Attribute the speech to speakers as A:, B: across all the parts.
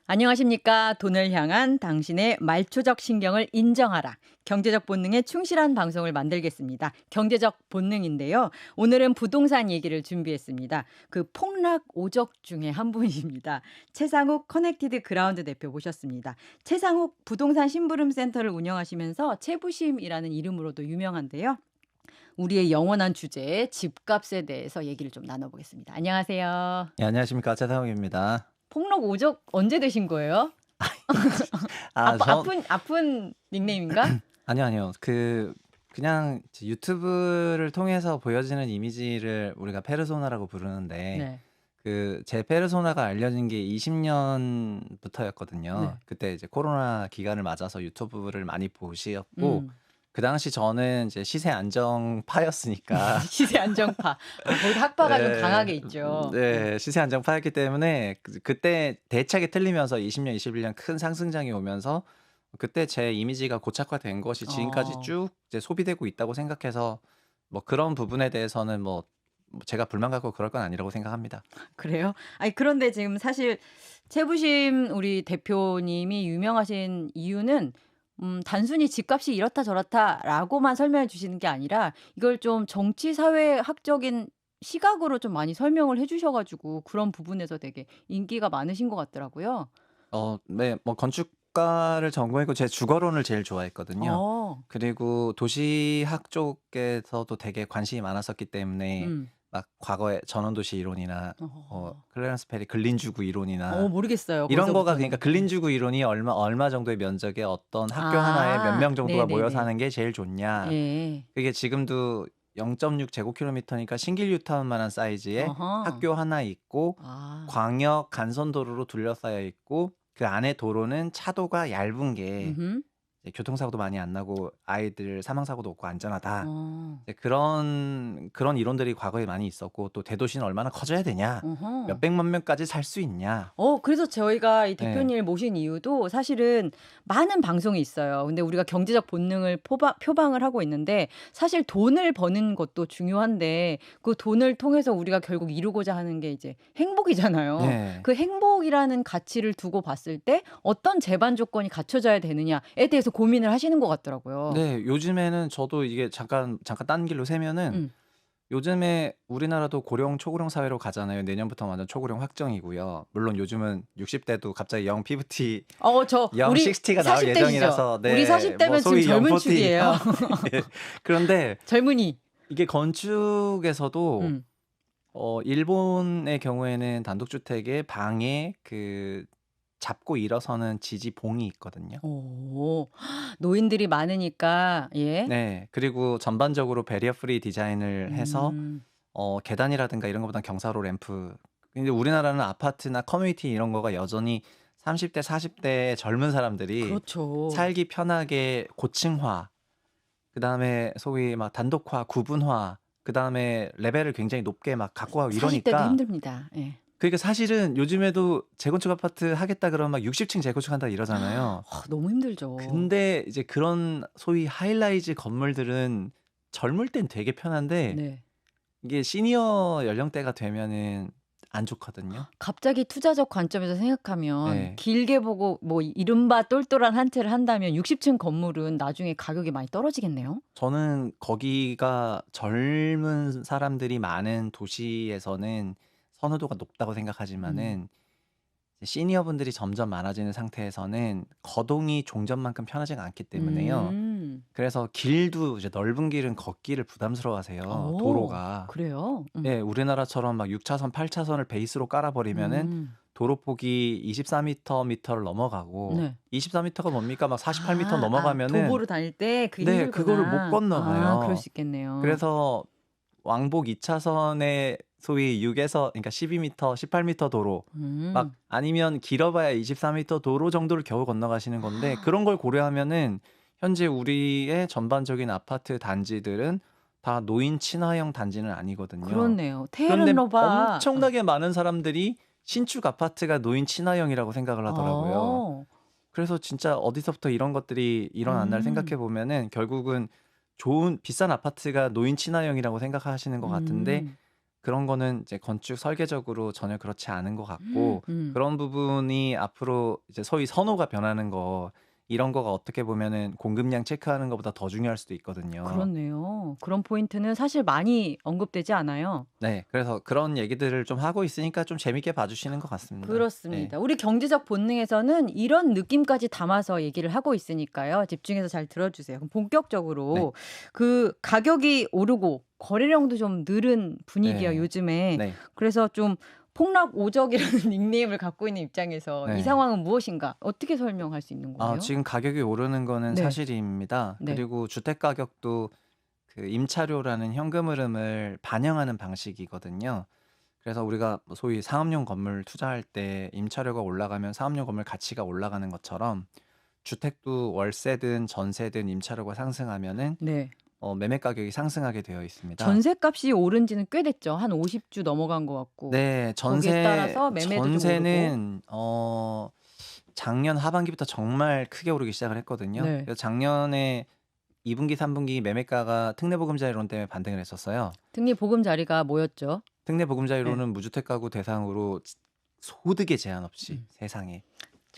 A: 안녕하십니까. 돈을 향한 당신의 말초적 신경을 인정하라. 경제적 본능에 충실한 방송을 만들겠습니다. 경제적 본능인데요. 오늘은 부동산 얘기를 준비했습니다. 그 폭락 오적 중에 한 분입니다. 최상욱 커넥티드 그라운드 대표 모셨습니다. 최상욱 부동산 심부름센터를 운영하시면서 최부심이라는 이름으로도 유명한데요. 우리의 영원한 주제 집값에 대해서 얘기를 좀 나눠보겠습니다. 안녕하세요.
B: 예, 안녕하십니까. 최상욱입니다.
A: 폭락 오적 언제 되신 거예요?
B: 아 저
A: 아픈 닉네임인가?
B: 아니요, 아니요. 그냥 이제 유튜브를 통해서 보여지는 이미지를 우리가 페르소나라고 부르는데
A: 네.
B: 제 페르소나가 알려진 게 20 년부터였거든요.
A: 네.
B: 그때 이제 코로나 기간을 맞아서 유튜브를 많이 보셨고
A: 음.
B: 그 당시 저는 이제 시세 안정파였으니까
A: 시세 안정파. 거기 학파가 좀
B: 예.
A: 강하게 있죠. 네.
B: 네. 시세 안정파였기 때문에 그때 대차게 틀리면서 20 년, 21년 큰 상승장이 오면서 그때 제 이미지가 고착화된 것이 지금까지
A: 어.
B: 쭉 이제 소비되고 있다고 생각해서 뭐 그런 부분에 대해서는 제가 불만 갖고 그럴 건 아니라고 생각합니다.
A: 그래요? 아니 그런데 지금 사실 최부심 우리 대표님이 유명하신 이유는 단순히 집값이 이렇다 저렇다라고만 설명해 주시는 게 아니라 이걸 좀 정치 사회학적인 시각으로 좀 많이 설명을 해 주셔 가지고 그런 부분에서 되게 인기가 많으신 것 같더라고요.
B: 네. 뭐 건축가를 전공했고 제 주거론을 제일 좋아했거든요.
A: 어.
B: 그리고 도시학 쪽에서도 되게 관심이 많았었기 때문에
A: 음.
B: 막 과거에 전원도시 이론이나
A: 어.
B: 클래런스 페리 근린주구 이론이나
A: 모르겠어요.
B: 이런 거가 그러니까
A: 거기서부터는. 예.
B: 근린주구 이론이 얼마 정도의 면적에 어떤 학교 하나에 몇
A: 아.
B: 명 정도가 모여
A: 네네네.
B: 사는 게 제일 좋냐.
A: 예.
B: 그게 지금도 0.6 제곱킬로미터니까 신길 뉴타운만한 사이즈의
A: 어허.
B: 학교 하나 있고
A: 아.
B: 광역 간선도로로 둘러싸여 있고 그 안에 도로는 차도가 얇은 게
A: 음음.
B: 이제 교통사고도 많이 안 나고 아이들 사망 사고도 없고 안전하다.
A: 어.
B: 이제 그런 이론들이 과거에 많이 있었고 또 대도시는 얼마나 커져야 되냐. 몇
A: 어허.
B: 백만 명까지 살 수 있냐.
A: 그래서 저희가 이
B: 예.
A: 대표님을 모신 이유도 사실은 많은 방송이 있어요. 근데 우리가 경제적 본능을 표방을 하고 있는데 사실 돈을 버는 것도 중요한데 그 돈을 통해서 우리가 결국 이루고자 하는 게 이제 행복이잖아요.
B: 네.
A: 그 행복이라는 가치를 두고 봤을 때 어떤 제반 조건이 갖춰져야 되느냐에 대해서 고민을 하시는 것 같더라고요.
B: 네. 요즘에는 저도 이게 잠깐 딴 길로 새면은
A: 음.
B: 요즘에 우리나라도 고령 초고령 사회로 가잖아요. 내년부터 완전 초고령 확정이고요. 물론 요즘은 60 대도 갑자기 영 피프티 영
A: 우리
B: 60가 나올
A: 40 대시죠?
B: 예정이라서
A: 우리
B: 네
A: 40
B: 뭐
A: 대면 지금
B: 소위 영
A: 젊은
B: 40
A: 축이에요.
B: 예. 그런데
A: 젊은이.
B: 이게 건축에서도
A: 음.
B: 일본의 경우에는 단독주택에 방에 잡고 일어서는 지지봉이 있거든요.
A: 오. 노인들이 많으니까 예.
B: 네. 그리고 전반적으로 배리어 프리 디자인을 해서
A: 음.
B: 계단이라든가 이런 것보단 경사로 램프. 근데 우리나라는 아파트나 커뮤니티 이런 거가 여전히 30 대 40 대의 젊은 사람들이
A: 그렇죠.
B: 살기 편하게 고층화, 그다음에 소위 막 단독화, 구분화, 그다음에 레벨을 굉장히 높게 막 갖고 가고
A: 40 대도
B: 이러니까
A: 힘듭니다. 예.
B: 그러니까 사실은 요즘에도 재건축 아파트 하겠다 그러면 막 60층 재건축한다 이러잖아요.
A: 너무 힘들죠.
B: 근데 이제 그런 소위 하이라이즈 건물들은 젊을 땐 되게 편한데
A: 네.
B: 이게 시니어 연령대가 되면은 안 좋거든요.
A: 갑자기 투자적 관점에서 생각하면
B: 네.
A: 길게 보고 뭐 이른바 똘똘한 한 채를 한다면 60층 건물은 나중에 가격이 많이 떨어지겠네요.
B: 저는 거기가 젊은 사람들이 많은 도시에서는 선호도가 높다고
A: 음.
B: 생각하지만은 이제 시니어분들이 점점 많아지는 상태에서는 거동이 종전만큼 편하지가 않기 때문에요.
A: 음.
B: 그래서 길도 이제 넓은 길은 걷기를 부담스러워하세요, 도로가.
A: 그래요?
B: 예, 우리나라처럼 막 6 차선, 8 차선을 베이스로 깔아 버리면은
A: 음.
B: 도로 폭이 24 미터를 넘어가고
A: 네.
B: 24 미터가 뭡니까? 막 48 미터 넘어가면은
A: 도보로 다닐 때 그게
B: 네 그거를 못
A: 힘들구나. 그럴
B: 건너가요.
A: 수 있겠네요.
B: 그래서 왕복 2 차선의 소위 6 에서 그러니까 12 미터, 18 미터 도로 막
A: 음.
B: 아니면 길어 봐야 24 미터 도로 정도를 겨우 건너가시는 건데 그런 걸 고려하면은 현재 우리의 전반적인 아파트 단지들은 다 노인 친화형 단지는 아니거든요.
A: 그렇네요.
B: 그런데
A: 테헤란로바.
B: 엄청나게 많은 사람들이 신축 아파트가 노인 친화형이라고 생각을 하더라고요.
A: 어.
B: 그래서 진짜 어디서부터 이런 것들이 일어났나를 생각해
A: 음.
B: 보면은 결국은 좋은 비싼 아파트가 노인 친화형이라고 생각하시는 것 같은데
A: 음.
B: 그런 거는 이제 건축 설계적으로 전혀 그렇지 않은 것 같고
A: 음.
B: 그런 부분이 앞으로 이제 소위 선호가 변하는 거 이런 거가 어떻게 보면은 공급량 체크하는 것보다 더 중요할 수도 있거든요.
A: 그렇네요. 그런 포인트는 사실 많이 언급되지 않아요.
B: 네. 그래서 그런 얘기들을 좀 하고 있으니까 좀 재밌게 봐 주시는 것 같습니다. 네.
A: 그렇습니다. 우리 경제적 본능에서는 이런 느낌까지 담아서 얘기를 하고 있으니까요. 집중해서 잘 들어주세요. 그럼
B: 네.
A: 본격적으로 그 가격이 오르고 거래량도 좀 늘은 분위기야
B: 네.
A: 요즘에.
B: 네.
A: 그래서 좀 폭락오적이라는 닉네임을 갖고 있는 입장에서 이
B: 네.
A: 상황은 무엇인가? 어떻게 설명할 수 있는 거예요?
B: 지금 가격이 오르는 거는
A: 네.
B: 사실입니다.
A: 네.
B: 그리고 주택 가격도 그 임차료라는 현금 흐름을 반영하는 방식이거든요. 그래서 우리가 뭐 소위 상업용 건물 투자할 때 임차료가 올라가면 상업용 건물 가치가 올라가는 것처럼 주택도 월세든 전세든 임차료가 상승하면은
A: 네.
B: 매매 가격이 상승하게 되어 있습니다.
A: 전셋값이 오른 지는 꽤 됐죠. 한 50주 넘어간 것 같고.
B: 네.
A: 거기에 따라서 매매도 좀 오르고.
B: 전세는 작년 하반기부터 정말 크게 오르기 시작을 했거든요.
A: 네.
B: 그래서 작년에 2 분기, 3 분기 매매가가 특례보금자리론 때문에 반등을 했었어요.
A: 특례보금자리가 뭐였죠? 네.
B: 특례보금자리론은 무주택 가구 대상으로 소득의 제한 없이
A: 음.
B: 세상에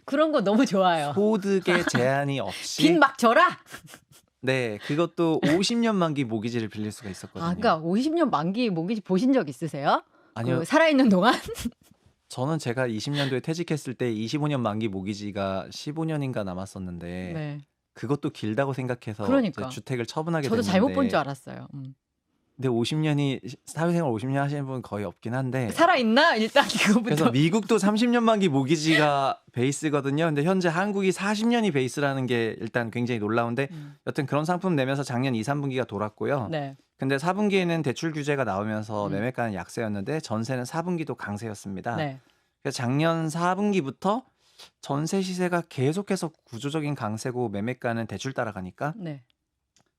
A: 그런 거 너무 좋아요.
B: 소득의 제한이
A: 빚
B: 없이
A: 막 져라!
B: 네. 그것도 50년 만기 모기지를 빌릴 수가 있었거든요.
A: 그러니까 50년 만기 모기지 보신 적 있으세요?
B: 아니요.
A: 살아있는 동안?
B: 저는 제가 20 년도에 퇴직했을 때 25년 만기 모기지가 15 년인가 남았었는데
A: 네.
B: 그것도 길다고 생각해서 이제
A: 그러니까.
B: 주택을 처분하게
A: 저도 잘못 본 줄
B: 됐는데
A: 알았어요.
B: 근데 50 년이 사회생활 50년 하시는 분은 거의 없긴 한데
A: 살아있나? 일단
B: 그래서
A: 이거부터.
B: 미국도 30년 만기 모기지가 베이스거든요. 근데 현재 한국이 40 년이 베이스라는 게 일단 굉장히 놀라운데
A: 음.
B: 여튼 그런 상품 내면서 작년 2-3 분기가 돌았고요.
A: 네.
B: 근데 4 분기에는 대출 규제가 나오면서
A: 음.
B: 매매가는 약세였는데 전세는 4 분기도 강세였습니다.
A: 네.
B: 그래서 작년 4 분기부터 전세 시세가 계속해서 구조적인 강세고 매매가는 대출 따라가니까
A: 네.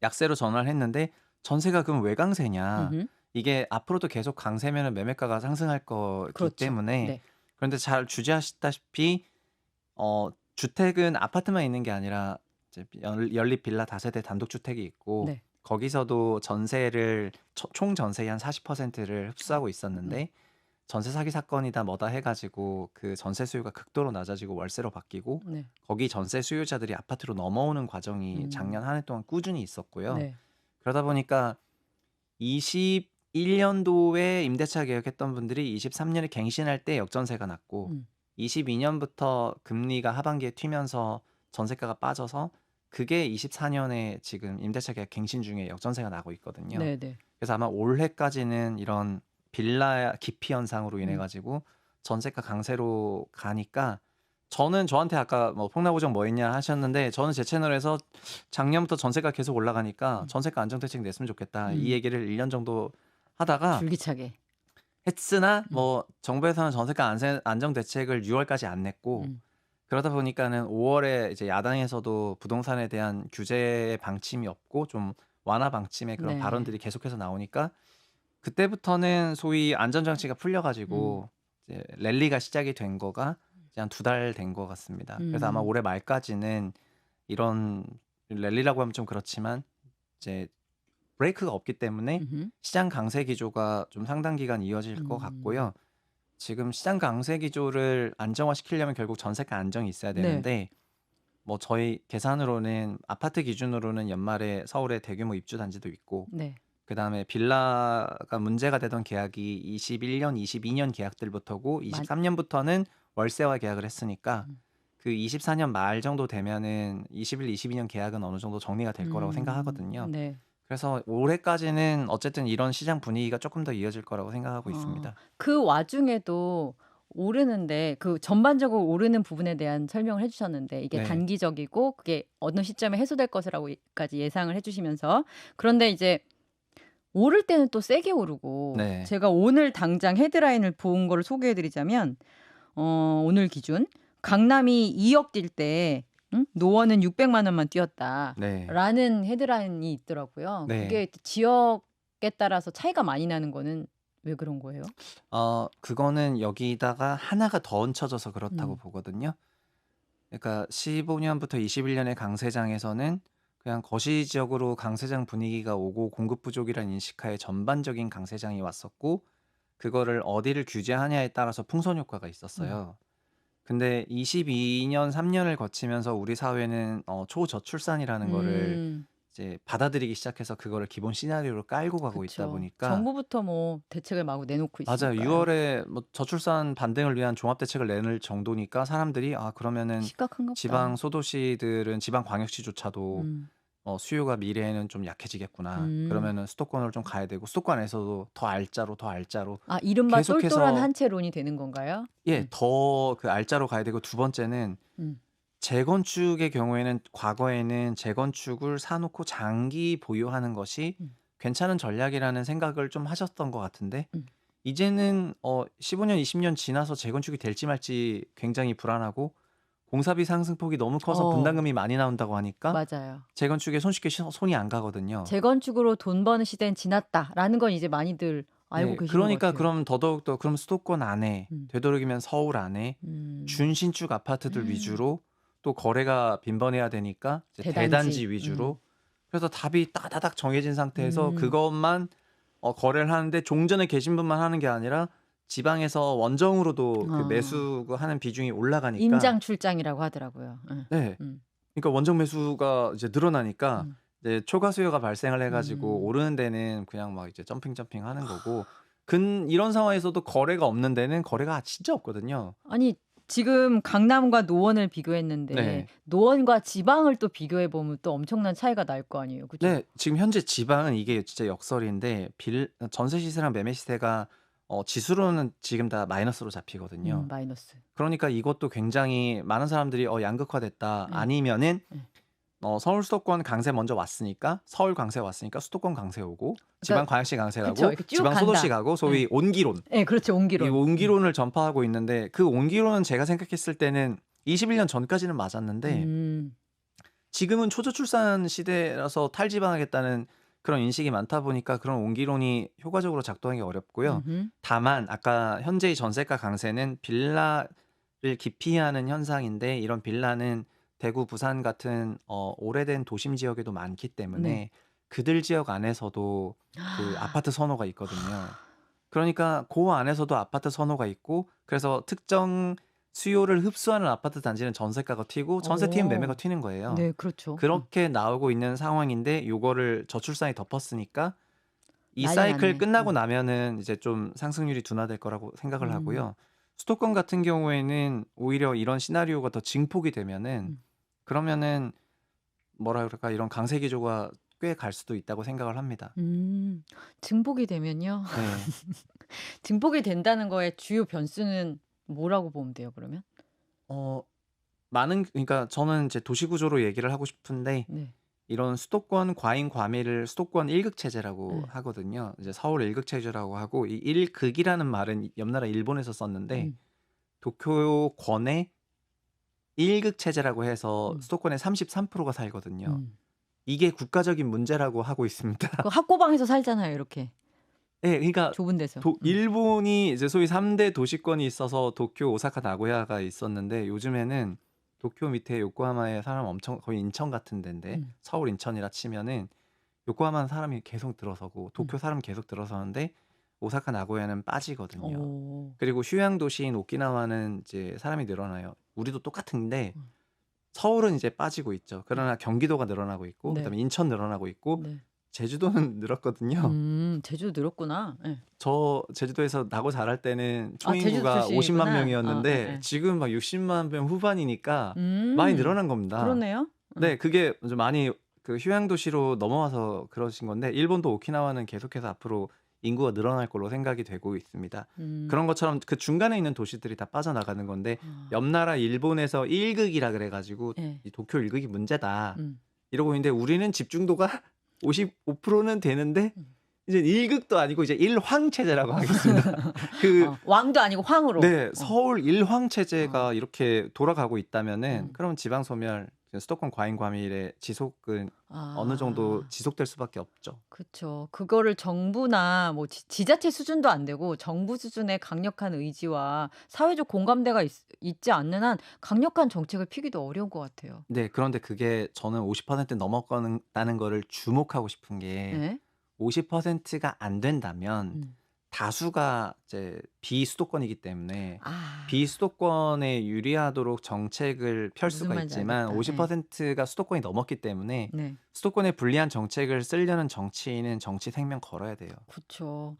B: 약세로 전환을 했는데 전세가 그럼 왜 강세냐.
A: 음흠.
B: 이게 앞으로도 계속 강세면은 매매가가 상승할 거기
A: 그렇죠.
B: 때문에
A: 네.
B: 그런데 잘 주지하시다시피 주택은 아파트만 있는 게 아니라 이제 연립 빌라 다세대 단독주택이 있고
A: 네.
B: 거기서도 전세를 총 전세의 한 40%를 흡수하고
A: 음.
B: 있었는데 전세 사기 사건이다 뭐다 해 가지고 그 전세 수요가 극도로 낮아지고 월세로 바뀌고
A: 네.
B: 거기 전세 수요자들이 아파트로 넘어오는 과정이
A: 음.
B: 작년 한 해 동안 꾸준히 있었고요.
A: 네.
B: 그러다 보니까 21 년도에 임대차 계약했던 분들이 23 년에 갱신할 때 역전세가 났고
A: 음.
B: 22 년부터 금리가 하반기에 튀면서 전세가가 빠져서 그게 24 년에 지금 임대차 계약 갱신 중에 역전세가 나고 있거든요.
A: 네네.
B: 그래서 아마 올해까지는 이런 빌라 기피 현상으로 인해
A: 음.
B: 가지고 전세가 강세로 가니까 저는 저한테 아까 뭐 "폭락우정 뭐 있냐?" 하셨는데 저는 제 채널에서 작년부터 전세가 계속 올라가니까
A: 음.
B: "전세가 안정 대책 냈으면 좋겠다." 이
A: 음.
B: 얘기를 1년 정도 하다가
A: 줄기차게.
B: 했으나
A: 음.
B: 뭐 정부에서는 전세가 안정 대책을 6 월까지 안 냈고
A: 음.
B: 그러다 보니까는 5 월에 이제 야당에서도 부동산에 대한 규제 방침이 없고 좀 완화 방침의 그런
A: 네.
B: 발언들이 계속해서 나오니까 그때부터는 소위 안전장치가 풀려
A: 음.
B: 가지고 이제 랠리가 시작이 된 거가 이제 한 2달 된 것 같습니다. 그래서 아마
A: 음.
B: 올해 말까지는 이런 랠리라고 하면 좀 그렇지만 이제 브레이크가 없기 때문에
A: 음흠.
B: 시장 강세 기조가 좀 상당 기간 이어질 것
A: 음.
B: 같고요. 지금 시장 강세 기조를 안정화시키려면 결국 전세가 안정이 있어야
A: 네.
B: 되는데 뭐 저희 계산으로는 아파트 기준으로는 연말에 서울에 대규모 입주 단지도 있고
A: 네.
B: 그다음에 빌라가 문제가 되던 계약이 21 년, 22년 계약들부터고
A: 만
B: 23 년부터는 월세화 계약을 했으니까
A: 음.
B: 그 24년 말 정도 되면은 21, 22년 계약은 어느 정도 정리가 될 거라고 생각하거든요.
A: 네.
B: 그래서 올해까지는 어쨌든 이런 시장 분위기가 조금 더 이어질 거라고 생각하고
A: 어.
B: 있습니다.
A: 그 와중에도 오르는데 그 전반적으로 오르는 부분에 대한 설명을 해 주셨는데 이게
B: 네.
A: 단기적이고 그게 어느 시점에 해소될 것이라고 까지 예상을 해 주시면서 그런데 이제 오를 때는 또 세게 오르고
B: 네.
A: 제가 오늘 당장 헤드라인을 본 거를 소개해 드리자면 오늘 기준 강남이 2억 뛸 때 노원은 600만 원만
B: 네.
A: 뛰었다라는 헤드라인이 있더라고요.
B: 네.
A: 그게 지역에 따라서 차이가 많이 나는 거는 왜 그런 거예요?
B: 그거는 여기다가 하나가 더 얹혀져서 그렇다고
A: 음.
B: 보거든요. 그러니까 15 년부터 21 년의 강세장에서는 그냥 거시지역으로 강세장 분위기가 오고 공급 부족이라는 인식하에 전반적인 강세장이 왔었고 그거를 어디를 규제하냐에 따라서 풍선 효과가
A: 음.
B: 있었어요. 근데 22년, 3년을 거치면서 우리 사회는 초저출산이라는 거를
A: 음.
B: 이제 받아들이기 시작해서 그거를 기본 시나리오로 깔고 가고 있다
A: 그쵸.
B: 보니까
A: 정부부터 뭐 대책을 마구 내놓고
B: 맞아요.
A: 있으니까요.
B: 6월에 뭐 저출산 반등을 위한 종합대책을 내놓을 정도니까 사람들이 '아 그러면은
A: 심각한가
B: 지방
A: 보다.
B: 소도시들은 지방 광역시조차도
A: 음.
B: 수요가 미래에는 좀 약해지겠구나.
A: 음.
B: 그러면은 수도권으로 좀 가야 되고 수도권에서도 더 알짜로, 더 알짜로
A: 아 이른바 똘똘한
B: 계속해서
A: 한 채론이 되는 건가요?
B: 예 더 그 알짜로 가야 되고 두 번째는
A: 음.
B: 재건축의 경우에는 과거에는 재건축을 사 놓고 장기 보유하는 것이
A: 음.
B: 괜찮은 전략이라는 생각을 좀 하셨던 것 같은데
A: 음.
B: 이제는 15 년, 20년 지나서 재건축이 될지 말지 굉장히 불안하고 공사비 상승폭이 너무 커서
A: 어
B: 분담금이 많이 나온다고 하니까
A: 맞아요.
B: 재건축에 손쉽게 손이 안 가거든요.
A: '재건축으로 돈 버는 시대는 지났다.'라는 건 이제 많이들 알고
B: 네.
A: 계시는 것
B: 그러니까
A: 같아요.
B: 그럼 더더욱더 그럼 수도권 안에
A: 음.
B: 되도록이면 서울 안에
A: 음.
B: 준신축 아파트들 위주로 또 거래가 빈번해야 되니까 이제
A: 대단지.
B: 대단지 위주로 그래서 답이 따다닥 정해진 상태에서
A: 음.
B: 그것만 거래를 하는데 종전에 계신 분만 하는 게 아니라 지방에서 원정으로도 그
A: 어.
B: 매수하는 비중이 올라가니까
A: 임장 출장이라고 하더라고요. 예.
B: 네.
A: 음.
B: 그러니까 원정 매수가 이제 늘어나니까
A: 음.
B: 이제 초과 수요가 발생을 해 가지고
A: 음.
B: 오르는 데는 그냥 막 이제 점핑점핑하는 거고 이런 상황에서도 거래가 없는 데는 거래가 진짜 없거든요.
A: 아니 지금 강남과 노원을 비교했는데
B: 네.
A: 노원과 지방을 또 비교해 보면 또 엄청난 차이가 날 거 아니에요. 그죠?
B: 네. 지금 현재 지방은 이게 진짜 역설인데 전세 시세랑 매매 시세가 지수로는 지금 다 마이너스로 잡히거든요.
A: 마이너스.
B: 그러니까 이것도 굉장히 많은 사람들이 양극화됐다.
A: 예.
B: 아니면은
A: 예.
B: 서울 수도권 강세 먼저 왔으니까 서울 강세 왔으니까 수도권 강세 오고 지방
A: 그러니까
B: 광역시 강세
A: 그쵸.
B: 가고
A: 이렇게 쭉
B: 지방 소도시
A: 간다.
B: 가고
A: 예.
B: 소위 온기론.
A: 예 그렇죠.
B: 이
A: 옹기론.
B: 온기론을 전파하고 있는데 그 온기론은 제가 생각했을 때는 21년 전까지는 맞았는데
A: 음.
B: 지금은 초저출산 시대라서 탈지방하겠다는 그런 인식이 많다 보니까 그런 온기론이 효과적으로 작동하기 어렵고요.
A: 음음.
B: 다만 아까 현재의 전세가 강세는 빌라를 기피하는 현상인데 이런 빌라는 대구, 부산 같은 오래된 도심 지역에도 많기
A: 네.
B: 때문에 그들 지역 안에서도 그 아파트 선호가 있거든요. 그러니까 고 안에서도 아파트 선호가 있고 그래서 특정 수요를 흡수하는 아파트 단지는 전세가가 튀고 전세 튀면 매매가
A: 어.
B: 튀는 거예요.
A: 네 그렇죠.
B: 그렇게 나오고 있는 상황인데 요거를 저출산이 덮었으니까 이
A: 난리
B: 사이클
A: 났네.
B: 끝나고 나면은 이제 좀 상승률이 둔화될 거라고 생각을
A: 음.
B: 하고요. 수도권 같은 경우에는 오히려 이런 시나리오가 더 증폭이 되면은
A: 음.
B: 그러면은 뭐라 그럴까 이런 강세 기조가 꽤 갈 수도 있다고 생각을 합니다.
A: 음. 증복이 되면요.
B: 네.
A: 증복이 된다는 거의 주요 변수는 뭐라고 보면 돼요 그러면?
B: 어 그러니까 저는 이제 도시 구조로 얘기를 하고 싶은데
A: 네.
B: 이런 수도권 과잉 과밀을 수도권 1극 체제라고
A: 예.
B: 하거든요. 이제 서울 1극 체제라고 하고 이 1극이라는 말은 옆 나라 일본에서 썼는데
A: 음.
B: 도쿄권의 1극 체제라고 해서
A: 음.
B: 수도권의 33%가 살거든요.
A: 음.
B: 이게 국가적인 문제라고 하고 있습니다.
A: 그 학고방에서 살잖아요 이렇게
B: 예. 그러니까
A: 좁은 데서.
B: 일본이 이제 소위 3대 도시권이 있어서 도쿄, 오사카, 나고야가 있었는데 요즘에는 도쿄 밑에 요코하마에 사람 엄청 거의 인천 같은 데인데
A: 음.
B: 서울, 인천이라 치면은 요코하마는 사람이 계속 들어서고
A: 음.
B: 도쿄 사람 계속 들어서는데 오사카, 나고야는 빠지거든요.
A: 어.
B: 그리고 휴양 도시인 오키나와는 이제 사람이 늘어나요. 우리도 똑같은데
A: 음.
B: 서울은 이제 빠지고 있죠. 그러나 경기도가 늘어나고 있고
A: 네.
B: 그다음에 인천 늘어나고 있고
A: 네.
B: 제주도는 늘었거든요.
A: 제주도 늘었구나. 예.
B: 저 제주도에서 나고 자랄 때는
A: 아 제주도
B: 초인구가 50만
A: 출신이구나.
B: 명이었는데
A: 예예.
B: 지금 막 60만 명 후반이니까 많이
A: 음.
B: 늘어난 겁니다.
A: 그러네요.
B: 네 그게 좀 많이 그 휴양 도시로 넘어와서 그러신 건데 일본도 오키나와는 계속해서 앞으로 인구가 늘어날 걸로 생각이 되고 있습니다.
A: 음.
B: 그런 것처럼 그 중간에 있는 도시들이 다 빠져나가는 건데
A: 아.
B: 옆 나라 일본에서 1 극이라 그래 가지고
A: 예.
B: 이 "도쿄 1 극이 문제다."
A: 음.
B: 이러고 있는데 우리는 집중도가 55%는 되는데
A: 음.
B: 이제 1 극도 아니고 이제 1황 체제라고 하겠습니다. 그
A: 왕도 아니고 황으로.
B: 네. 서울 1황 체제가
A: 어.
B: 이렇게 돌아가고 있다면은
A: 음.
B: 그럼 지방 소멸, 수도권 과잉 과밀의 지속은 어느 정도
A: 아.
B: 지속될 수밖에 없죠.
A: 그쵸. 그거를 정부나 뭐 지자체 수준도 안 되고 정부 수준의 강력한 의지와 사회적 공감대가 있지 않는 한 강력한 정책을 피기도 어려운 것 같아요.
B: 네. 그런데 그게 저는 50% 넘어가는 다는 거를 주목하고 싶은 게
A: 예.
B: 50%가 안 된다면
A: 음.
B: 다수가 이제 비수도권이기 때문에
A: 아.
B: 비수도권에 유리하도록 정책을 펼
A: 무슨
B: 수가
A: 말인지
B: 있지만
A: 알겠다. 예.
B: 50%가 수도권이 넘었기 때문에
A: 네.
B: 수도권에 불리한 정책을 쓰려는 정치인은 정치 생명 걸어야 돼요.
A: 그쵸.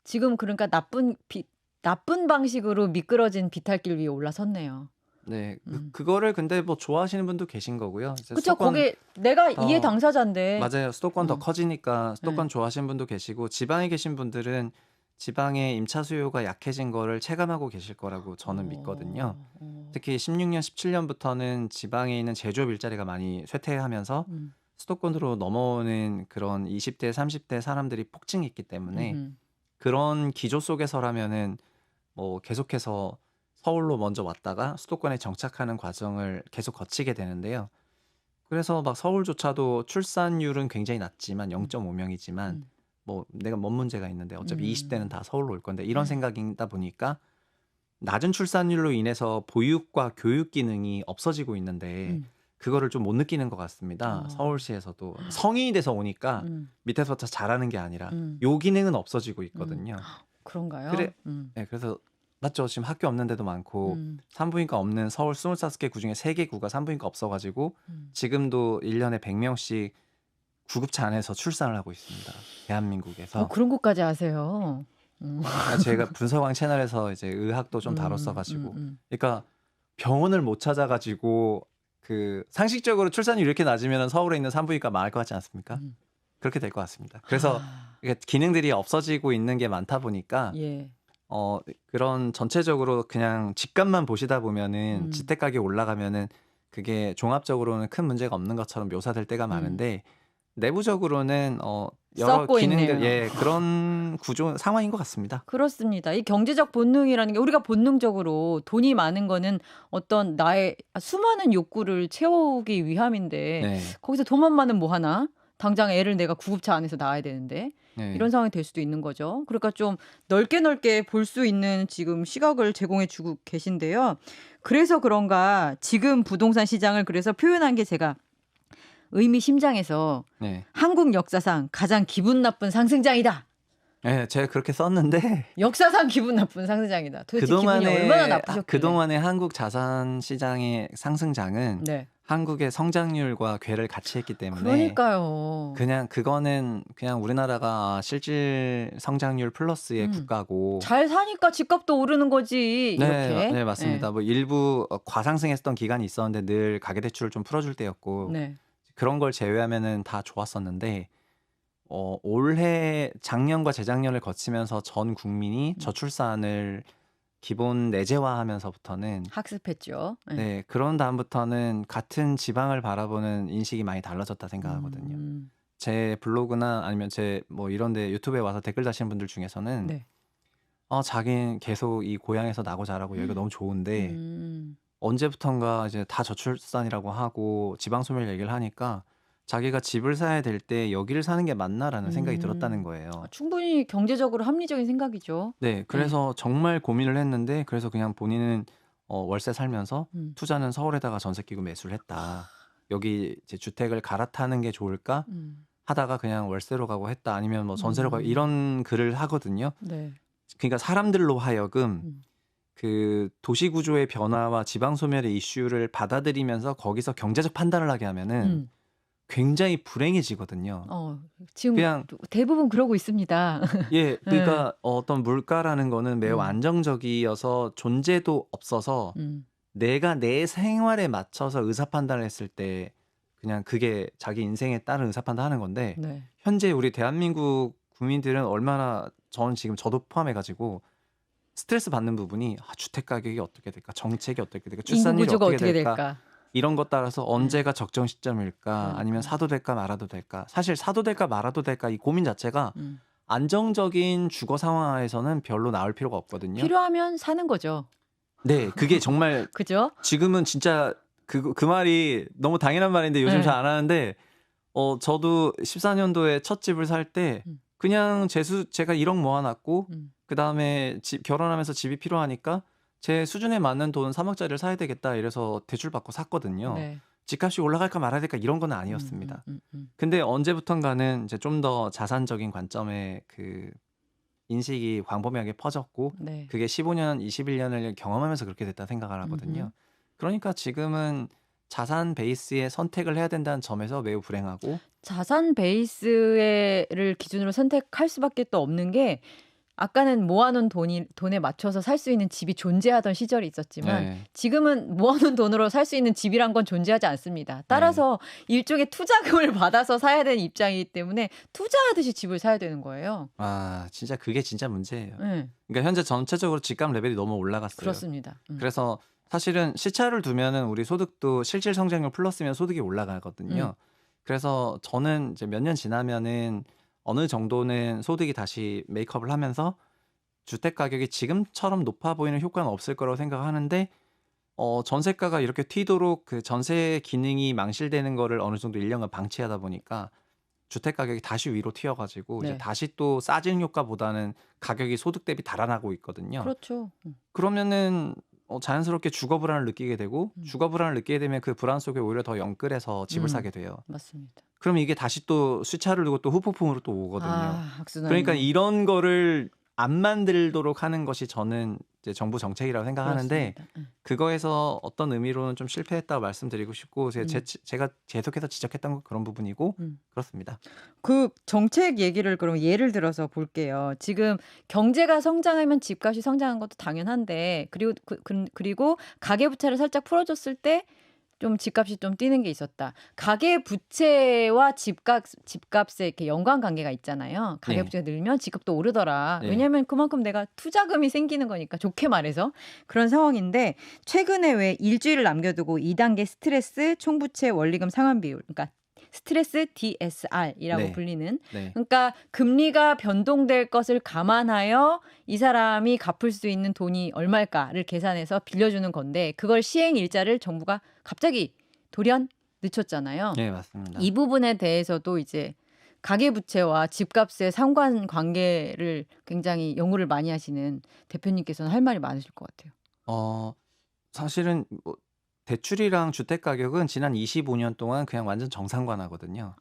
A: 지금 그러니까 나쁜 방식으로 미끄러진 비탈길 위에 올라섰네요.
B: 네.
A: 음.
B: 그거를 근데 뭐 좋아하시는 분도 계신 거고요. 이제
A: 그쵸.
B: 수도권
A: 거기에 내가 이해
B: 더
A: 당사자인데.
B: 맞아요. 수도권 더
A: 어.
B: 커지니까
A: 예.
B: 수도권 좋아하시는 분도 계시고 지방에 계신 분들은 지방의 임차 수요가 약해진 거를 체감하고 계실 거라고 저는 믿거든요.
A: 어. 어.
B: 특히 16년, 17년부터는 지방에 있는 제조업 일자리가 많이 쇠퇴하면서
A: 음.
B: 수도권으로 넘어오는 그런 20대, 30대 사람들이 폭증했기 때문에
A: 음음.
B: 그런 기조 속에서라면은 뭐 계속해서 서울로 먼저 왔다가 수도권에 정착하는 과정을 계속 거치게 되는데요. 그래서 막 서울조차도 출산율은 굉장히 낮지만
A: 음.
B: 0.5명이지만
A: 음.
B: 뭐 내가 뭔 문제가 있는데 어차피 20대는
A: 음.
B: 다 서울로 올 건데 이런 생각이다 보니까 낮은 출산율로 인해서 보육과 교육 기능이 없어지고 있는데
A: 음.
B: 그거를 좀 못 느끼는 것 같습니다.
A: 어.
B: 서울시에서도 성인이 돼서 오니까
A: 음.
B: 밑에서부터 잘하는 게 아니라
A: 음.
B: 요 기능은 없어지고
A: 음.
B: 있거든요.
A: 그런가요?
B: 그래 네, 그래서 맞죠. 지금 학교 없는 데도 많고
A: 음.
B: 산부인과 없는 서울 25개 구 중에 3개 구가 산부인과 없어 가지고
A: 음.
B: 지금도 1 년에 100 명씩 구급차 안에서 출산을 하고 있습니다, 대한민국에서.
A: 그런 것까지 아세요? 음.
B: 제가 분석왕 채널에서 이제 의학도 좀 다뤘어 가지고 그러니까 병원을 못 찾아 가지고 그 상식적으로 출산율이 이렇게 낮으면은 서울에 있는 산부인과 망할 것 같지 않습니까?
A: 음.
B: 그렇게 될 것 같습니다. 그래서
A: 아.
B: 이게 기능들이 없어지고 있는 게 많다 보니까
A: 예.
B: 그런 전체적으로 그냥 집값만 보시다 보면은
A: 음.
B: 주택 가격이 올라가면은 그게 종합적으로는 큰 문제가 없는 것처럼 묘사될 때가
A: 음.
B: 많은데 내부적으로는 여러
A: 썩고
B: 기능들
A: 있네요.
B: 그런 구조 상황인 것 같습니다.
A: 그렇습니다. 이 경제적 본능이라는 게 우리가 본능적으로 돈이 많은 거는 어떤 나의 수많은 욕구를 채우기 위함인데
B: 네.
A: 거기서 돈만 많으면 뭐 하나? 당장 애를 내가 구급차 안에서 낳아야 되는데
B: 네.
A: 이런 상황이 될 수도 있는 거죠. 그러니까 좀 넓게 볼 수 있는 지금 시각을 제공해 주고 계신데요. 그래서 그런가 지금 부동산 시장을 그래서 표현한 게 제가 의미심장해서
B: 네.
A: 한국 역사상 가장 기분 나쁜 상승장이다.
B: 네, 제가 그렇게 썼는데
A: 역사상 기분 나쁜 상승장이다. 도대체 기분이 얼마나 나쁘셨길래.
B: 그동안의 한국 자산 시장의 상승장은
A: 네.
B: 한국의 성장률과 궤를 같이 했기 때문에
A: 그러니까요.
B: 그냥 그거는 그냥 우리나라가 실질 성장률 플러스의 국가고
A: 잘 사니까 집값도 오르는 거지.
B: 네,
A: 이렇게.
B: 네, 맞습니다. 뭐 일부 과상승했던 기간이 있었는데 늘 가계대출을 좀 풀어줄 때였고
A: 네.
B: 그런 걸 제외하면은 다 좋았었는데 올해 작년과 재작년을 거치면서 전 국민이 저출산을 기본 내재화하면서부터는
A: 학습했죠. 네.
B: 네, 그런 다음부터는 같은 지방을 바라보는 인식이 많이 달라졌다 생각하거든요. 제 블로그나 아니면 제 뭐 이런 데 유튜브에 와서 댓글 다시는 분들 중에서는
A: 네.
B: 자기는 계속 이 고향에서 나고 자라고 여기가 너무 좋은데
A: 음.
B: 언제부턴가 이제 다 저출산이라고 하고 지방 소멸 얘기를 하니까 자기가 집을 사야 될 때 여기를 사는 게 맞나라는 생각이 들었다는 거예요.
A: 충분히 경제적으로 합리적인 생각이죠.
B: 네, 그래서 정말 고민을 했는데 그래서 그냥 본인은 월세 살면서 투자는 서울에다가 전세 끼고 매수를 했다. 여기 이제 주택을 갈아타는 게 좋을까 하다가 그냥 월세로 가고 했다. 아니면 뭐 전세로 가고 이런 글을 하거든요.
A: 네.
B: 그러니까 사람들로 하여금 그 도시 구조의 변화와 지방 소멸의 이슈를 받아들이면서 거기서 경제적 판단을 하게 하면은 굉장히 불행해지거든요.
A: 지금
B: 그냥
A: 대부분 그러고 있습니다.
B: 예, 그러니까 어떤 물가라는 거는 매우
A: 음.
B: 안정적이어서 존재도 없어서 내가 내 생활에 맞춰서 의사 판단을 했을 때 그냥 그게 자기 인생에 따른 의사 판단하는 건데
A: 네.
B: 현재 우리 대한민국 국민들은 얼마나 저도 포함해 가지고 스트레스 받는 부분이 주택 가격이 어떻게 될까? 정책이 어떻게 될까?
A: 인구
B: 출산율이
A: 구조가
B: 어떻게
A: 어떻게
B: 될까?
A: 될까?
B: 이런 것 따라서 언제가 적정 시점일까? 아니면
A: 그러니까요.
B: 사도 될까 말아도 될까? 사실 사도 될까 말아도 될까 이 고민 자체가 안정적인 주거 상황에서는 별로 나올 필요가 없거든요.
A: 필요하면 사는 거죠.
B: 네, 그게 정말
A: 그죠?
B: 지금은 진짜 그 말이 너무 당연한 말인데 요즘
A: 네.
B: 잘 안 하는데 저도 14년도에 첫 집을 살 때 그냥 제가 1억 모아놨고 그다음에 결혼하면서 집이 필요하니까 제 수준에 맞는 돈 3억짜리를 사야 되겠다 이래서 대출 받고 샀거든요.
A: 네.
B: 집값이 올라갈까 말아야 될까 이런 건 아니었습니다. 근데 언제부턴가는 이제 좀 더 자산적인 관점의 그 인식이 광범위하게 퍼졌고
A: 네.
B: 그게 15년, 21년을 경험하면서 그렇게 됐다 생각을 하거든요.
A: 음흠.
B: 그러니까 지금은 자산 베이스의 선택을 해야 된다는 점에서 매우 불행하고
A: 자산 베이스를 기준으로 선택할 수밖에 또 없는 게 아까는 모아놓은 돈에 맞춰서 살 수 있는 집이 존재하던 시절이 있었지만
B: 네.
A: 지금은 모아놓은 돈으로 살 수 있는 집이란 건 존재하지 않습니다.
B: 네.
A: 따라서 일종의 투자금을 받아서 사야 되는 입장이기 때문에 투자하듯이 집을 사야 되는 거예요.
B: 아, 진짜 그게 진짜 문제예요.
A: 네,
B: 그러니까 현재 전체적으로 집값 레벨이 너무 올라갔어요.
A: 그렇습니다.
B: 그래서 사실은 시차를 두면은 우리 소득도 실질 성장률 플러스면 소득이 올라가거든요. 그래서 저는 이제 몇 년 지나면은 어느 정도는 소득이 다시 메이크업을 하면서 주택 가격이 지금처럼 높아 보이는 효과는 없을 거라고 생각하는데 전세가가 이렇게 튀도록 그 전세 기능이 망실되는 거를 어느 정도 1년간 방치하다 보니까 주택 가격이 다시 위로 튀어가지고 이제
A: 네.
B: 다시 또 싸지는 효과보다는 가격이 소득 대비 달아나고 있거든요.
A: 그렇죠.
B: 그러면은 자연스럽게 주거 불안을 느끼게 되고
A: 음.
B: 주거 불안을 느끼게 되면 그 불안 속에 오히려 더 연끌해서 집을 사게 돼요.
A: 맞습니다.
B: 그럼 이게 다시 또 수차를 두고 또 후폭풍으로 또 오거든요.
A: 악순환이.
B: 그러니까 이런 거를 안 만들도록 하는 것이 저는 이제 정부 정책이라고 생각하는데
A: 그렇습니다.
B: 그거에서 어떤 의미로는 좀 실패했다고 말씀드리고 싶고 제가 계속해서 지적했던 건 그런 부분이고
A: 음.
B: 그렇습니다.
A: 그 정책 얘기를 그럼 예를 들어서 볼게요. 지금 경제가 성장하면 집값이 성장한 것도 당연한데 그리고 가계부채를 살짝 풀어줬을 때 좀 집값이 좀 뛰는 게 있었다. 가계부채와 집값의 이렇게 연관관계가 있잖아요.
B: 네.
A: 가계부채가 늘면 집값도 오르더라.
B: 네.
A: 왜냐하면 그만큼 내가 투자금이 생기는 거니까 좋게 말해서 그런 상황인데 최근에 왜 일주일을 남겨두고 2단계 스트레스 총부채 원리금 상환 비율, 그러니까 스트레스 DSR이라고
B: 네.
A: 불리는
B: 네.
A: 그러니까 금리가 변동될 것을 감안하여 이 사람이 갚을 수 있는 돈이 얼마일까를 계산해서 빌려주는 건데 그걸 시행 일자를 정부가 갑자기 돌연 늦췄잖아요.
B: 네, 맞습니다.
A: 이 부분에 대해서도 이제 가계부채와 집값의 상관관계를 굉장히 연구를 많이 하시는 대표님께서는 할 말이 많으실 것 같아요.
B: 사실은 뭐 대출이랑 주택 가격은 지난 25년 동안 그냥 완전 정상관하거든요.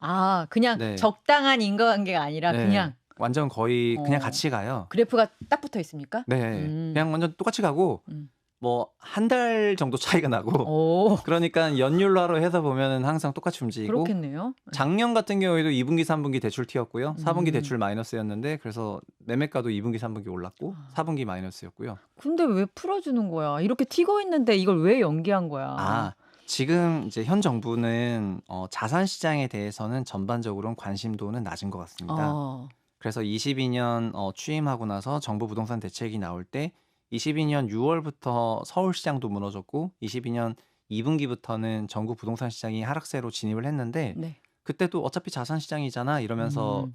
A: 그냥
B: 네.
A: 적당한 인과관계가 아니라
B: 네.
A: 그냥
B: 완전 거의 그냥
A: 어.
B: 같이 가요.
A: 그래프가 딱 붙어 있습니까?
B: 네. 그냥 완전 똑같이 가고
A: 음.
B: 뭐 한 달 정도 차이가 나고
A: 오,
B: 그러니까 연율로 해서 보면은 항상 똑같이 움직이고
A: 그렇겠네요.
B: 작년 같은 경우에도 2분기, 3분기 대출 튀었고요. 4분기
A: 음.
B: 대출 마이너스였는데 그래서 매매가도 2분기, 3분기 올랐고
A: 아.
B: 4분기 마이너스였고요.
A: 근데 왜 풀어주는 거야? 이렇게 튀고 있는데 이걸 왜 연기한 거야?
B: 지금 이제 현 정부는 자산 시장에 대해서는 전반적으로는 관심도는 낮은 것 같습니다. 그래서 22년 취임하고 나서 정부 부동산 대책이 나올 때 22년 6월부터 서울 시장도 무너졌고 22년 2분기부터는 전국 부동산 시장이 하락세로 진입을 했는데
A: 네.
B: 그때도 어차피 자산 시장이잖아 이러면서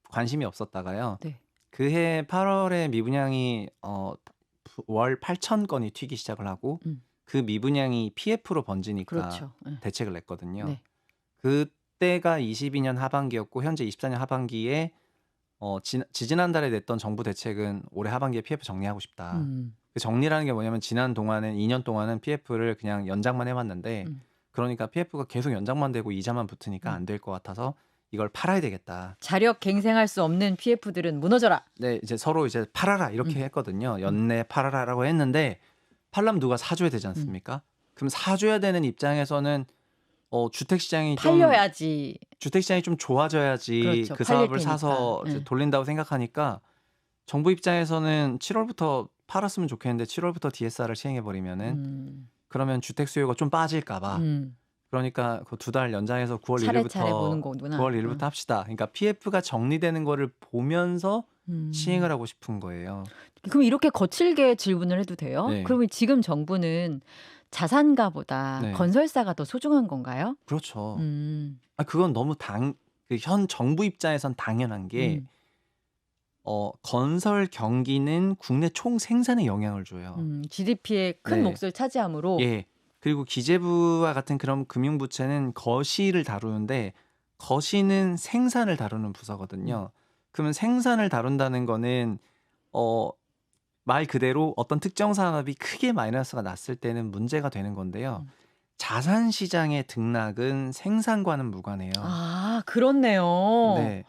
B: 관심이 없었다가요.
A: 네.
B: 그해 8월에 미분양이 월 8천 건이 튀기 시작을 하고
A: 음.
B: 그 미분양이 PF로 번지니까
A: 그렇죠. 네.
B: 대책을 냈거든요.
A: 네.
B: 그때가 22년 하반기였고 현재 24년 하반기에 지지난달에 냈던 정부 대책은 올해 하반기에 PF 정리하고 싶다.
A: 음.
B: 그 정리라는 게 뭐냐면 지난 동안은 2년 동안은 PF를 그냥 연장만 해왔는데 그러니까 PF가 계속 연장만 되고 이자만 붙으니까 안 될 것 같아서 이걸 팔아야 되겠다.
A: 자력 갱생할 수 없는 PF들은 무너져라.
B: 네, 이제 서로 이제 팔아라 이렇게 했거든요. 연내 팔아라라고 했는데 팔려면 누가 사줘야 되지 않습니까? 그럼 사줘야 되는 입장에서는 주택 시장이
A: 팔려야지.
B: 주택 시장이 좀 좋아져야지
A: 그렇죠.
B: 그
A: 팔릴
B: 사업을 사서
A: 테니까.
B: 이제 돌린다고 생각하니까 정부 입장에서는 7월부터 팔았으면 좋겠는데 7월부터 DSR을 시행해 버리면은 그러면 주택 수요가 좀 빠질까 봐. 그러니까 그 2달 연장해서 9월
A: 차례차례
B: 1일부터
A: 보는 거구나.
B: 9월 1일부터 합시다. 그러니까 PF가 정리되는 거를 보면서 시행을 하고 싶은 거예요.
A: 그럼 이렇게 거칠게 질문을 해도 돼요?
B: 네.
A: 그러면 지금 정부는 자산가보다
B: 네.
A: 건설사가 더 소중한 건가요?
B: 그렇죠.
A: 음.
B: 그건 너무 현 정부 입장에선 당연한 게 건설 경기는 국내 총 생산에 영향을 줘요.
A: GDP의 큰
B: 네.
A: 몫을 차지하므로
B: 예. 그리고 기재부와 같은 그런 금융부처는 거시를 다루는데 거시는 생산을 다루는 부서거든요. 그러면 생산을 다룬다는 거는 말 그대로 어떤 특정 산업이 크게 마이너스가 났을 때는 문제가 되는 건데요. 자산 시장의 등락은 생산과는 무관해요.
A: 그렇네요.
B: 네.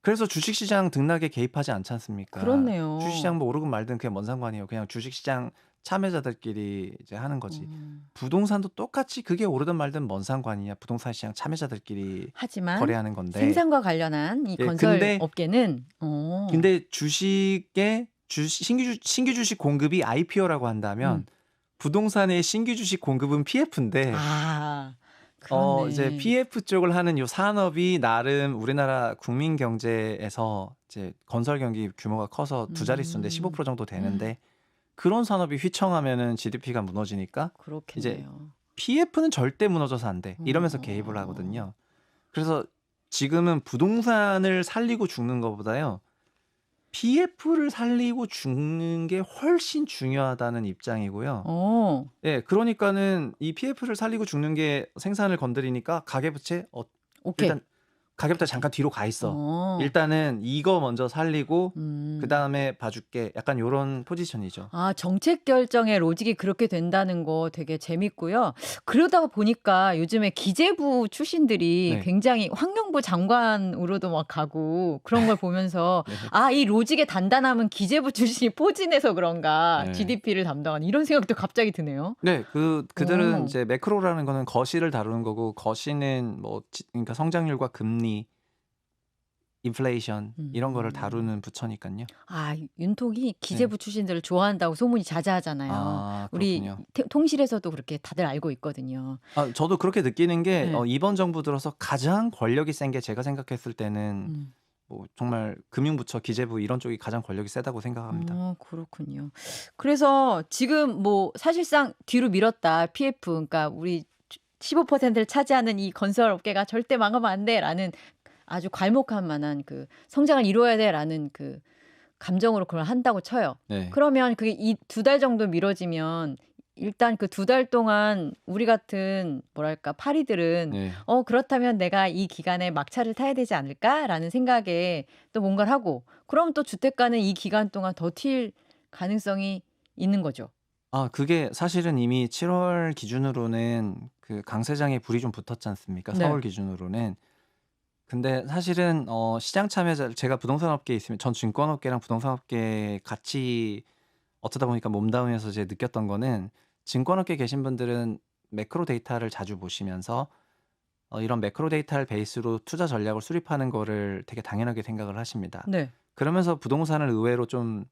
B: 그래서 주식시장 등락에 개입하지 않지 않습니까?
A: 그렇네요.
B: 주식시장 뭐 오르든 말든 그게 뭔 상관이에요. 그냥 주식시장 참여자들끼리 이제 하는 거지. 부동산도 똑같이 그게 오르든 말든 뭔 상관이냐. 부동산 시장 참여자들끼리
A: 하지만
B: 거래하는 건데.
A: 생산과 관련한 이
B: 예,
A: 건설
B: 근데
A: 업계는
B: 주식의 신규 주식 공급이 IPO라고 한다면 부동산의 신규 주식 공급은 PF인데
A: 아,
B: 이제
A: 그렇네.
B: PF 쪽을 하는 요 산업이 나름 우리나라 국민 경제에서 이제 건설 경기 규모가 커서 두 자릿수인데 15% 정도 되는데 그런 산업이 휘청하면은 GDP가 무너지니까 이제
A: 그렇겠네요.
B: PF는 절대 무너져서 안 돼. 이러면서 개입을 하거든요. 그래서 지금은 부동산을 살리고 죽는 것보다요. PF를 살리고 죽는 게 훨씬 중요하다는 입장이고요. 예, 그러니까는 이 PF를 살리고 죽는 게 생산을 건드리니까 가계부채
A: 오케이.
B: 일단 가계부채 잠깐 뒤로 가 있어.
A: 어.
B: 일단은 이거 먼저 살리고 그다음에 봐줄게. 약간 요런 포지션이죠.
A: 아, 정책 결정의 로직이 그렇게 된다는 거 되게 재밌고요. 그러다가 보니까 요즘에 기재부 출신들이
B: 네.
A: 굉장히 환경부 장관으로도 막 가고 그런 걸 보면서
B: 네.
A: 아, 이 로직의 단단함은 기재부 출신이 포진해서 그런가
B: 네.
A: GDP를 담당하는 이런 생각도 갑자기 드네요.
B: 네, 그들은
A: 오.
B: 이제 매크로라는 거는 거시를 다루는 거고 거시는 뭐 그러니까 성장률과 금리, 인플레이션 이런 거를 다루는 부처니까요.
A: 아, 윤통이 기재부 출신들을 좋아한다고 소문이 자자하잖아요.
B: 아,
A: 우리
B: 그렇군요.
A: 통실에서도 그렇게 다들 알고 있거든요.
B: 저도 그렇게 느끼는 게
A: 네.
B: 이번 정부 들어서 가장 권력이 센 게 제가 생각했을 때는 뭐 정말 금융부처, 기재부 이런 쪽이 가장 권력이 세다고 생각합니다.
A: 그렇군요. 그래서 지금 뭐 사실상 뒤로 밀었다. PF 그러니까 우리 15%를 차지하는 이 건설 업계가 절대 망하면 안 돼라는 아주 괄목할 만한 그 성장을 이루어야 돼라는 그 감정으로 그걸 한다고 쳐요.
B: 네.
A: 그러면 그게 이 2달 정도 미뤄지면 일단 그 2달 동안 우리 같은 뭐랄까 파리들은
B: 네.
A: 그렇다면 내가 이 기간에 막차를 타야 되지 않을까라는 생각에 또 뭔가를 하고 그럼 또 주택가는 이 기간 동안 더 튈 가능성이 있는 거죠.
B: 그게 사실은 이미 7월 기준으로는 그 강세장에 불이 좀 붙었지 않습니까?
A: 네.
B: 서울 기준으로는. 근데 사실은 시장 참여자 제가 부동산 업계에 있으면 전 증권업계랑 부동산 업계 같이 어쩌다 보니까 몸담으면서 이제 느꼈던 거는 증권업계에 계신 분들은 매크로 데이터를 자주 보시면서 이런 매크로 데이터를 베이스로 투자 전략을 수립하는 거를 되게 당연하게 생각을 하십니다.
A: 네.
B: 그러면서 부동산을 의외로 좀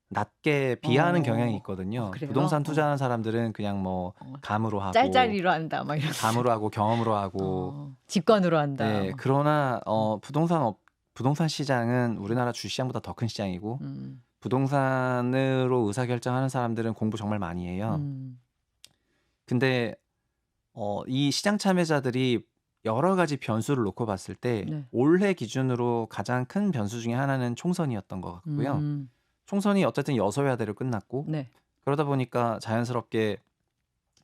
B: 낮게 비하하는 경향이 있거든요.
A: 그래요?
B: 부동산 투자하는 사람들은 그냥 뭐 감으로 하고
A: 짤짤이로 한다 막 이런.
B: 감으로 하고 경험으로 하고
A: 직관으로 한다.
B: 네, 그러나 부동산 시장은 우리나라 주시장보다 더 큰 시장이고 부동산으로 의사결정하는 사람들은 공부 정말 많이 해요. 근데 이 시장 참여자들이 여러 가지 변수를 놓고 봤을 때
A: 네.
B: 올해 기준으로 가장 큰 변수 중에 하나는 총선이었던 것 같고요. 총선이 어쨌든 여소야대로 끝났고
A: 네.
B: 그러다 보니까 자연스럽게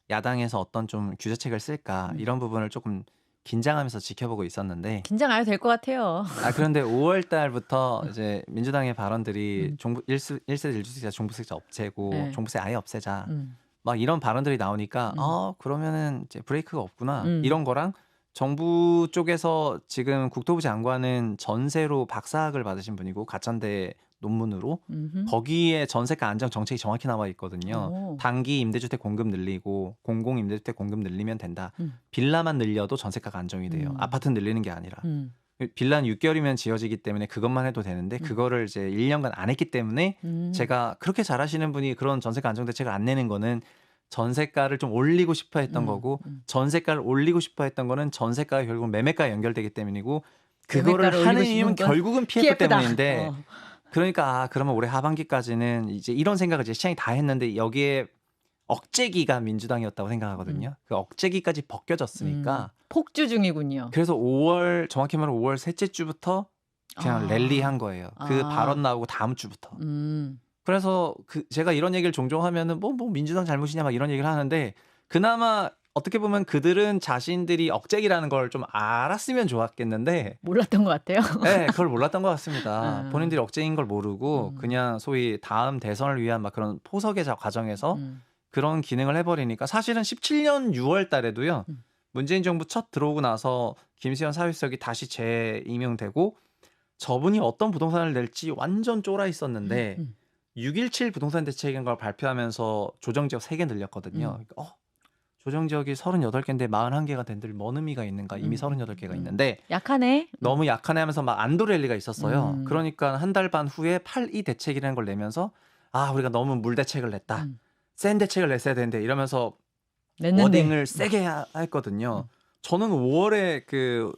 B: 야당에서 어떤 좀 규제책을 쓸까 이런 부분을 조금 긴장하면서 지켜보고 있었는데
A: 긴장 안 해도 될 것 같아요.
B: 그런데 5월 달부터 이제 민주당의 발언들이 종부 1세 1주택자 종부세자 없애고
A: 네.
B: 종부세 아예 없애자 막 이런 발언들이 나오니까 그러면은 이제 브레이크가 없구나 이런 거랑 정부 쪽에서 지금 국토부 장관은 전세로 박사학을 받으신 분이고 가천대 논문으로 거기에 전세가 안정 정책이 정확히 나와 있거든요. 단기 임대주택 공급 늘리고 공공 임대주택 공급 늘리면 된다. 빌라만 늘려도 전세가가 안정이 돼요. 아파트는 늘리는 게 아니라. 빌라는 6개월이면 지어지기 때문에 그것만 해도 되는데 그거를 이제 1년간 안 했기 때문에 제가 그렇게 잘하시는 분이 그런 전세가 안정 대책을 안 내는 거는 전세가를 좀 올리고 싶어 했던 거고 전세가를 올리고 싶어 했던 거는 전세가가 결국은 매매가에 연결되기 때문이고 그거를
A: 매매가를
B: 하는
A: 올리고 싶은
B: 이유는
A: 건
B: 결국은 PF
A: PF다.
B: 때문인데 그러니까 그러면 올해 하반기까지는 이제 이런 생각을 이제 시장이 다 했는데 여기에 억제기가 민주당이었다고 생각하거든요. 그 억제기까지 벗겨졌으니까
A: 폭주 중이군요.
B: 그래서 정확히 말하면 5월 셋째 주부터 그냥 랠리한 거예요. 그 발언 나오고 다음 주부터. 그래서 제가 이런 얘기를 종종 하면은 뭐 민주당 잘못이냐 막 이런 얘기를 하는데 그나마 어떻게 보면 그들은 자신들이 억제기라는 걸 좀 알았으면 좋았겠는데
A: 몰랐던 것 같아요.
B: 네, 그걸 몰랐던 것 같습니다. 본인들이 억제인 걸 모르고 그냥 소위 다음 대선을 위한 막 그런 포석의 과정에서 그런 기능을 해버리니까 사실은 17년 6월 달에도요. 문재인 정부 첫 들어오고 나서 김수현 사회수석이 다시 재임명되고 저분이 어떤 부동산을 낼지 완전 쫄아
A: 음,
B: 있었는데
A: 음,
B: 6.17 부동산 대책인 걸 발표하면서 조정지역 3개 늘렸거든요.
A: 음,
B: 그러니까 조정지역이 38개인데 41개가 된들 뭔 의미가 있는가. 이미
A: 음,
B: 38개가
A: 음.
B: 있는데
A: 약하네.
B: 너무 약하네 하면서 막 안도 랠리가 있었어요.
A: 음,
B: 그러니까 한 달 반 후에 8.2 대책이라는 걸 내면서 우리가 너무 물 대책을 냈다.
A: 음.
B: 센 대책을 냈어야 되는데 이러면서
A: 냈는데.
B: 워딩을 세게 했거든요.
A: 음,
B: 저는 5월에 그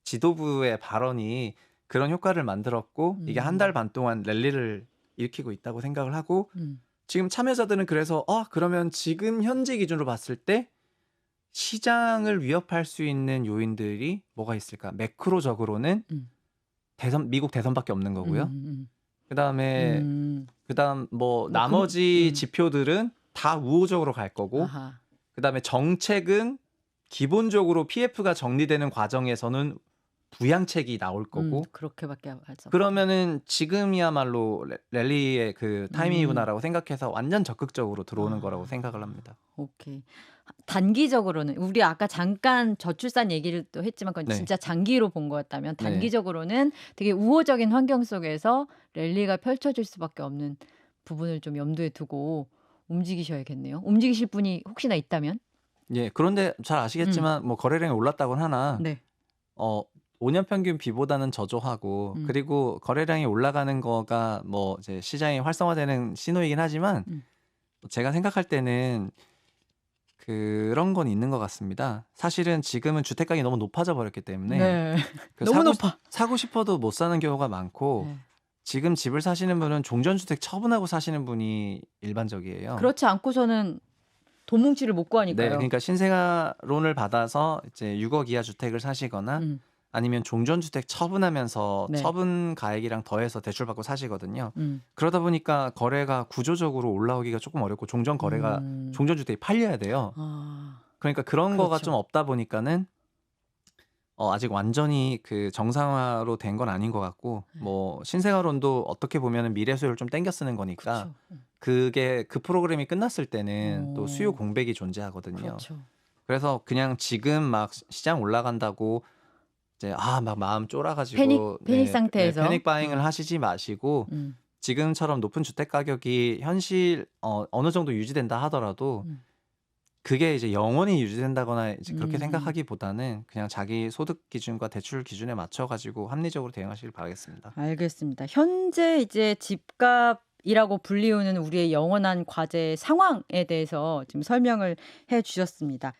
B: 지도부의 발언이 그런 효과를 만들었고 이게 한 달
A: 음,
B: 반 동안 랠리를 일으키고 있다고 생각을 하고
A: 음.
B: 지금 참여자들은 그래서 그러면 지금 현재 기준으로 봤을 때 시장을 위협할 수 있는 요인들이 뭐가 있을까? 매크로적으로는
A: 음.
B: 미국 대선밖에 없는 거고요.
A: 음.
B: 그다음에
A: 음.
B: 그다음 뭐
A: 뭐
B: 나머지 지표들은 다 우호적으로 갈 거고
A: 아하.
B: 그다음에 정책은 기본적으로 PF가 정리되는 과정에서는 부양책이 나올 거고
A: 그렇게밖에 할 수 없다.
B: 그러면은 지금이야말로 랠리의 그
A: 음.
B: 타이밍이구나라고 생각해서 완전 적극적으로 들어오는 거라고 생각을
A: 아.
B: 합니다.
A: 오케이. 단기적으로는 우리 아까 잠깐 저출산 얘기를 또 했지만 그건
B: 네.
A: 진짜 장기로 본 거였다면
B: 네.
A: 단기적으로는 되게 우호적인 환경 속에서 랠리가 펼쳐질 수밖에 없는 부분을 좀 염두에 두고 움직이셔야겠네요. 움직이실 분이 혹시나 있다면?
B: 예. 그런데 잘
A: 음.
B: 아시겠지만 뭐 거래량이 올랐다고는 하나
A: 네.
B: 어 5년 평균 비보다는 저조하고
A: 음.
B: 그리고 거래량이 올라가는 거가 뭐 이제 시장이 활성화되는 신호이긴 하지만
A: 음.
B: 제가 생각할 때는 그런 건 있는 것 같습니다. 사실은 지금은 주택 가격이 너무 높아져 버렸기 때문에
A: 네.
B: 그
A: 너무 높아.
B: 사고 싶어도 못 사는 경우가 많고
A: 네.
B: 지금 집을 사시는 분은 종전주택 처분하고 사시는 분이 일반적이에요.
A: 그렇지 않고서는 돈 뭉치를 못
B: 네.
A: 구하니까요.
B: 그러니까 신생아론을 받아서 이제 6억 이하 주택을 사시거나
A: 음.
B: 아니면 종전주택 처분하면서
A: 네.
B: 처분 가액이랑 더해서 대출받고 사시거든요.
A: 음.
B: 그러다 보니까 거래가 구조적으로 올라오기가 조금 어렵고 종전 거래가
A: 음.
B: 종전주택이 팔려야 돼요.
A: 아.
B: 그러니까 그런 거가 좀
A: 그렇죠.
B: 없다 보니까는 아직 완전히 그 정상화로 된 건 아닌 것 같고
A: 네.
B: 뭐 신생아론도 어떻게 보면은 미래 수요를 좀 땡겨 쓰는 거니까
A: 그쵸.
B: 그게 그 프로그램이 끝났을 때는 또 수요
A: 어.
B: 공백이 존재하거든요.
A: 그렇죠.
B: 그래서 그냥 지금 막 시장 올라간다고 이제 막 마음 쫄아 가지고
A: 패닉
B: 네
A: 상태에서.
B: 패닉 바잉을 하시지 마시고
A: 음.
B: 지금처럼 높은 주택 가격이 현실 어느 정도 유지된다 하더라도
A: 음.
B: 그게 이제 영원히 유지된다거나 이제 그렇게
A: 음.
B: 생각하기보다는 그냥 자기 소득 기준과 대출 기준에 맞춰 가지고 합리적으로 대응하시길 바라겠습니다.
A: 알겠습니다. 현재 이제 집값이라고 불리우는 우리의 영원한 과제 상황에 대해서 지금 설명을 해 주셨습니다.